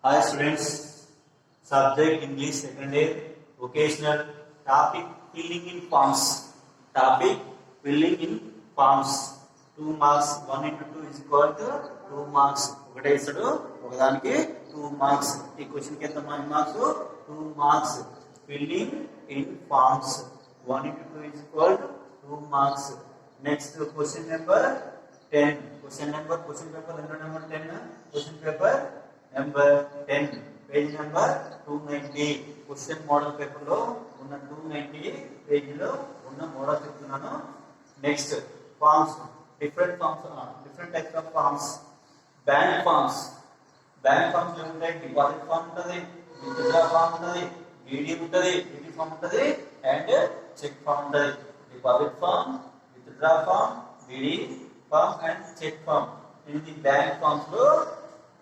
Hi students, subject English second year, vocational, topic filling in forms. Topic filling in forms. 2 marks, 1 into 2 is equal to 2 marks. ఒకటే ఇస్తాడు ఒకదానికి 2 marks. ఈ question కి ఎంత marks? 2 marks. Filling in forms. 1 into 2 is equal to 2 marks. Next question number 10. Question paper number 10. Question paper number 10. Page number 290. Question model paper లో ఉన్న 290 page లో ఉన్న మోడల్ చెప్తున్నాను. Next forms, different types of forms. Bank forms లో ఉంటాయి. Deposit form ఉంటుంది, withdraw form ఉంటుంది, DD ఉంటుంది, డిడి ఫార్మ్ ఉంటుంది అండ్ చెక్ ఫార్మ్ ఉంటుంది. Deposit form, withdraw form, DD form and cheque form. ఇది బ్యాంక్ ఫార్మ్స్ లో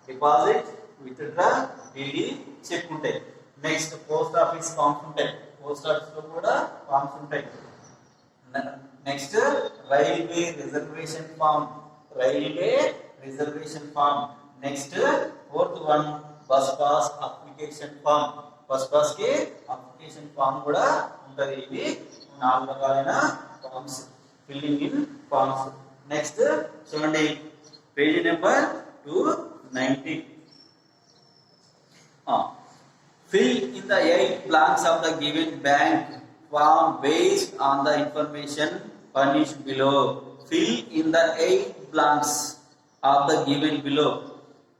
డిపాజిట్, విత్డ్రా, డిడి, చెక్ ఉంటాయి. నెక్స్ట్ పోస్ట్ ఆఫీస్ ఫార్మ్స్ ఉంటాయి. పోస్ట్ ఆఫీస్ లో కూడా ఫార్మ్స్ ఉంటాయి. Next railway reservation form. Next fourth one bus pass application form. Bus pass కి application form కూడా ఉంటది. ఇవి 4 రకాలైన forms, filling in forms. Next చూడండి page number 290. Fill in the 8 blanks of the given bank form based on the information furnished below. Fill in the 8 blanks of the given below.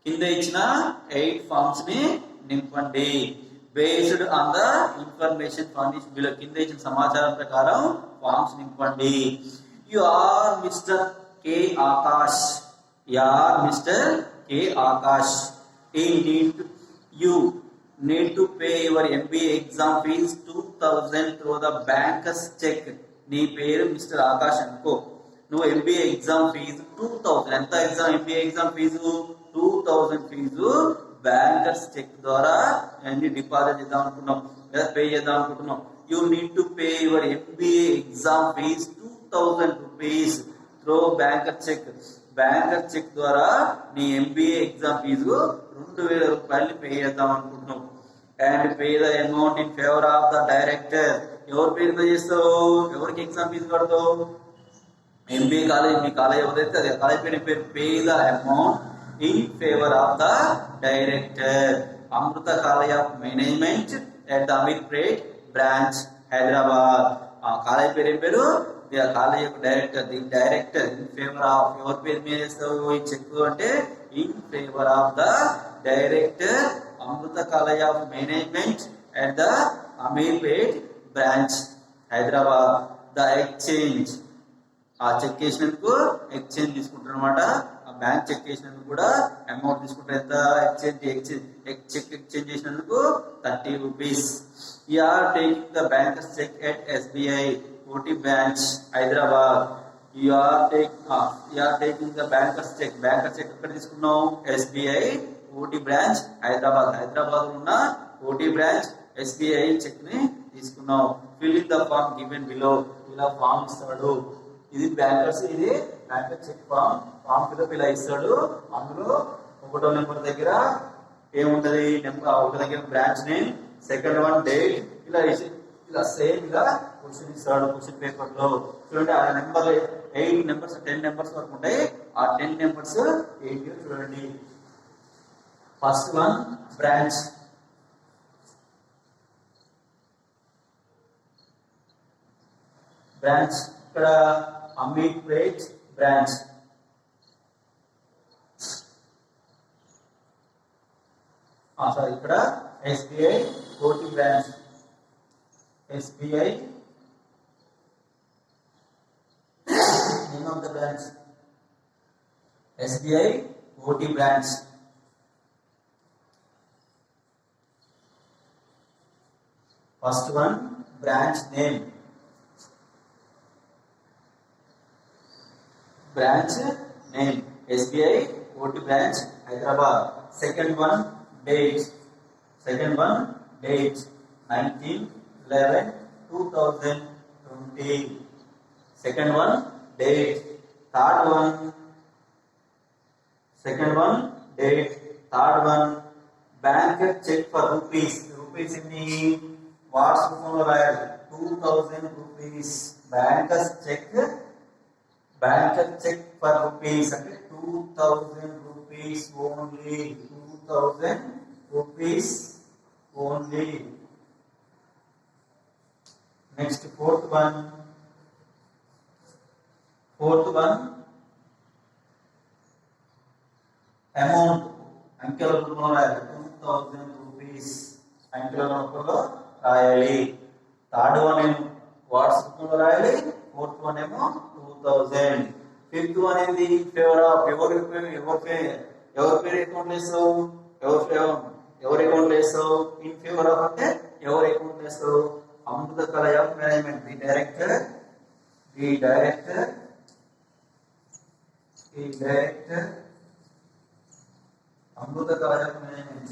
కింద ఇచ్చిన 8 forms ని నింపండి. Based on the information furnished below. కింద ఇచ్చిన సమాచారం ప్రకారం forms నింపండి. You are mister K Akash. You need to pay your MBA exam fees 2000 through the banker's check. నీ పేరు మిస్టర్ ఆకాష్ అనుకో. నువ్వు MBA ఎగ్జామ్ ఫీజు 2000. ఎంత MBA exam fee 2000 fee bankers cheque ద్వారా డిపాజిట్ చేద్దాం అనుకున్నాం లేదా పే చేద్దాం అనుకుంటున్నాం. You need to pay your MBA exam fee 2000 rupees through banker cheque. Banker cheque ద్వారా నీ MBA ఎగ్జామ్ ఫీజు 2000 రూపాయలు పే చేద్దాం అనుకుంటున్నాం. And pay the amount in favour of the director. ఎవరి పేరుతో చేస్తావు? ఎవరికి ఎగ్జామ్ ఫీజు కడతావు? MBA కాలేజ్, మీ కాలేజ్ ఎవరైతే అదే కాలేజ్ పేరు. Pay the amount in favour of the director. Amrita college of management at the Ameerpet branch Hyderabad. ఆ కాలేజ్ పేరు ఏం పేరు? కాలేజ్ యొక్క director. The director in favour of. ఎవరి పేరు మీద చేస్తావు ఈ చెక్ అంటే? In favour of the director Amrita college of management at the Ameerpet branch Hyderabad. The exchange. ఆ చెక్ చేసినందుకు ఎక్స్చేంజ్ తీసుకుంటారు అనమాట. ఆ బ్యాంక్ చెక్ చేసినందుకు కూడా అమౌంట్ తీసుకుంటారు. ఎంత? చెక్ ఎక్స్చేంజ్ చేసినందుకు 30 rupees. You are taking the bankers cheque at SBI OT branch Hyderabad. You are taking the bankers cheque. Banker cheque ఎక్కడ తీసుకున్నావు? SBI OT branch Hyderabad. Hyderabad లో ఉన్న ఓటీ బ్రాంచ్ SBI చెక్ ని తీసుకున్నావు. Fill in the form given below. ఇలా form ఇస్తాడు. ఇది bankers, ఇది banker cheque form. Form fill up ఇలా ఇస్తాడు. అందులో 1వ నెంబర్ దగ్గర ఏముంటది? ఒక దగ్గర branch name, second one date. ఇలా సేమ్ గా క్వశ్చన్ ఇస్తాడు క్వశ్చన్ పేపర్ లో. చూడండి ఆ నెంబర్ 8 నెంబర్స్ 10 నెంబర్స్ వరకు ఉంటాయి. ఆ 10 నెంబర్స్ ఏంటి చూడండి. First one branch. ఇక్కడ అమీర్పేట్ బ్రాంచ్. సారీ, ఇక్కడ SBI OT branch. SBI name of the branch, SBI OT branch. First one branch name. SBI OT branch Hyderabad. Second one date. 19/11/2020. Second one date. Third one date. Third one bank cheque for rupees. Rupees ఎన్ని words రూపంలో రాయాలి 2000 rupees. Bankers cheque for rupees అంటే 2000 rupees only. 2000 rupees only. Next fourth one amount అంకెల రూపంలో రాయాలి 2000 rupees అంకెల రూపంలో రాయాలి. థర్డ్ వన్ ఏమో వాట్స్ రూపంలో రాయాలి. ఫోర్త్ వన్ ఏమో 2000. ఫిఫ్త్ వన్ ఏంది ఫేవర్ ఆఫ్. ఎవరి పేరు అకౌంట్ వేస్తావు, ఎవరి అకౌంట్ వేస్తావు. ఇన్ ఫేవర్ ఆఫ్ అంటే ఎవరి అకౌంట్ వేస్తావు. అమృత కళ of management. The director Amrita కళ of management.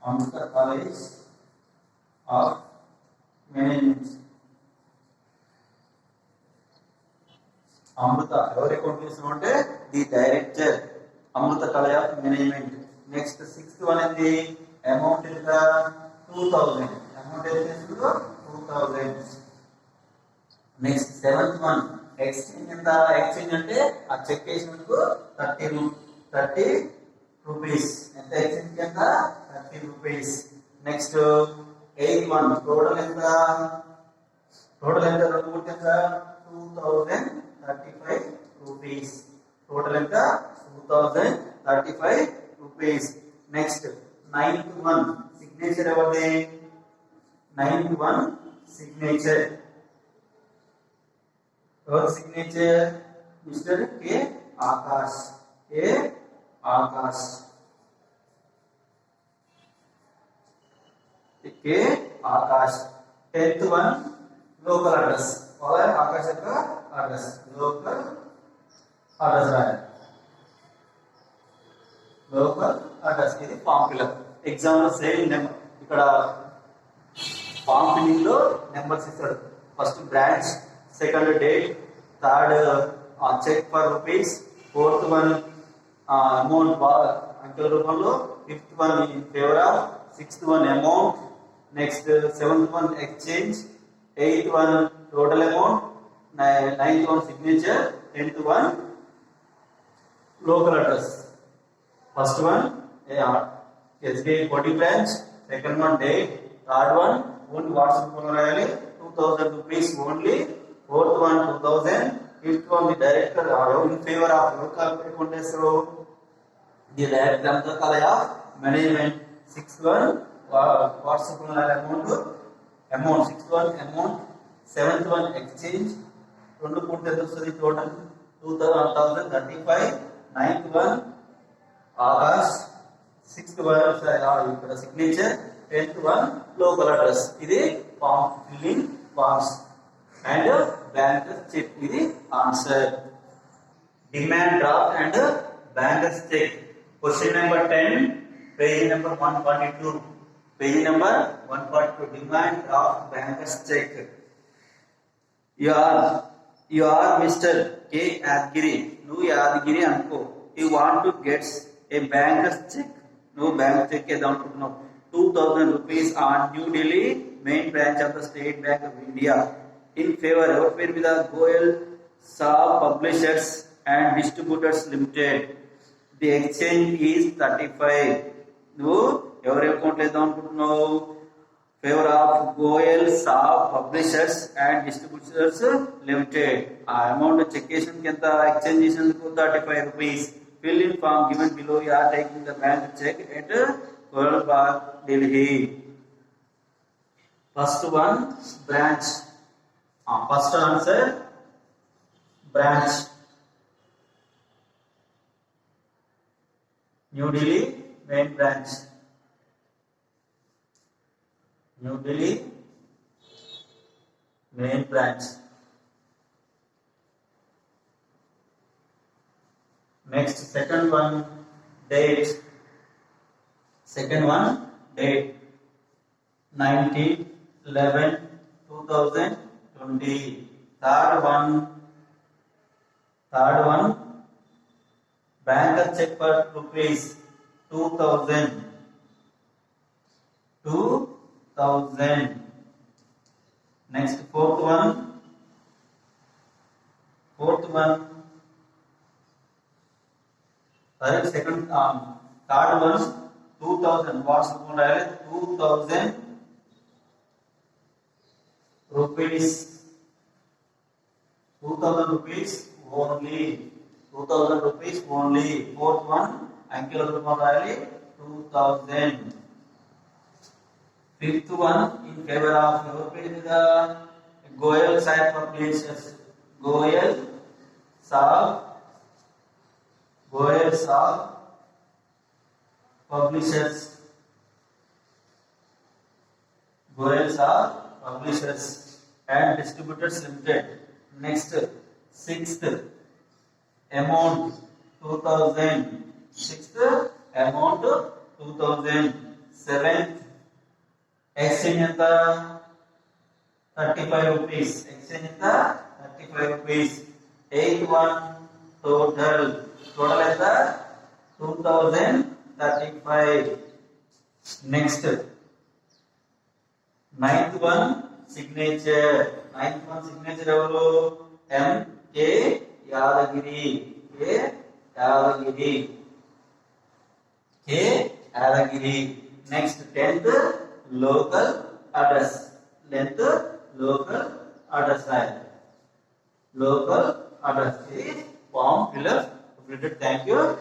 Amrita College of Management. Amrita ఎవరి అకౌంట్ చేస్తున్నామంటే the director Amrita college of management. Next sixth one ఏంది అమౌంట్ ఎంత 2000. అమౌంట్ ఎంత 2000. నెక్స్ట్ సెవెంత్ వన్ ఎక్స్చేంజ్ ఎంత. ఎక్స్చేంజ్ అంటే ఆ చెక్ వేసినందుకు 30 రూపీస్. ఎంత ఎక్స్చేంజ్ ఎంత 30 rupees. Next eighth one total ఎంత. రెండు మూడు ఎంత 2035 రూపీస్. టోటల్ ఎంత 2035 rupees. Next ninth one signature ఎవరిది. నైన్త్ వన్ సిగ్నేచర్ ఎవరి signature mister K Akash. Tenth one local address. Akash యొక్క అడ్రస్ లోకల్ అడ్రస్ రాయాలి. లోకల్ అడ్రస్ ఇది ఫామ్ ఫిల్అప్. ఎగ్జామ్ లో సేమ్ నెంబర్. ఇక్కడ ఫామ్ ఫిల్లింగ్ లో నెంబర్స్ ఇస్తాడు. First branch, second date, third cheque for rupees, fourth one amount అంకెల రూపంలో, fifth one in favour of, sixth one amount, next seventh one exchange, eighth one total amount, ninth one signature, tenth one local address. First one SBI Koti branch, second one date, third one only WhatsApp phone రాయాలి 2000 rupees only, fourth one 2000, fifth one the director in favor of local account చేస్తారు the director of the college of management. sixth one WhatsApp phone amount, sixth one amount, seventh one exchange, రెండు పూర్తి ఎంత వస్తుంది total 2035, ninth one Akash, sixth one ఇక్కడ signature, tenth one local address. ఇది form filling forms and bankers cheque. ఇది answer. Demand draft and bankers cheque. Question number 10, page number 142. Page number 142. Demand draft bankers cheque. You are mister K Yadagiri. నువ్వు యాదగిరి అనుకో. You want to gets a bankers cheque. నువ్వు bank cheque వేద్దాం అనుకుంటున్నావు. 2000 rupees on new Delhi main branch of the State Bank of India in favour ఎవరి పేరు మీద Goyal Saab publishers and distributors limited. The exchange is 35. నువ్వు ఎవరి అకౌంట్ వేద్దాం అనుకుంటున్నావు? Favour of Goyal Saab publishers and distributors limited. ఆ అమౌంట్ చెక్ చేసినందుకు ఎంత, ఎక్స్చేంజ్ చేసినందుకు 35 rupees. Fill in form given below. You are taking the bank check at Goyal Park, Delhi. First one branch. First answer branch. New Delhi main branch. New Delhi main branch. Next, second one date. Second one date 19/11/2020. Third one banker check for rupees 2000. 2000. Next, fourth one. Second, third one, 2000. What's the point? 2000 rupees. 2000 rupees only. 2000 rupees only. Fourth one, angular 2000. Fifth one, in favor of your page, the Goyal Sahib Publishers. Goyal Sahib Publishers. Goyal Sahib Publishers and Distributors Limited. Next, sixth amount 2000. Sixth amount 2000. Seventh, exchange at 35 rupees. Exchange at 35 rupees. Eighth one, total at 2035. Next, ninth one, signature. Ninth one, signature evuru? M.K. Yadagiri. K. Yadagiri. Next, 10th, local address. Length, local address. Local address is form filler. Thank you.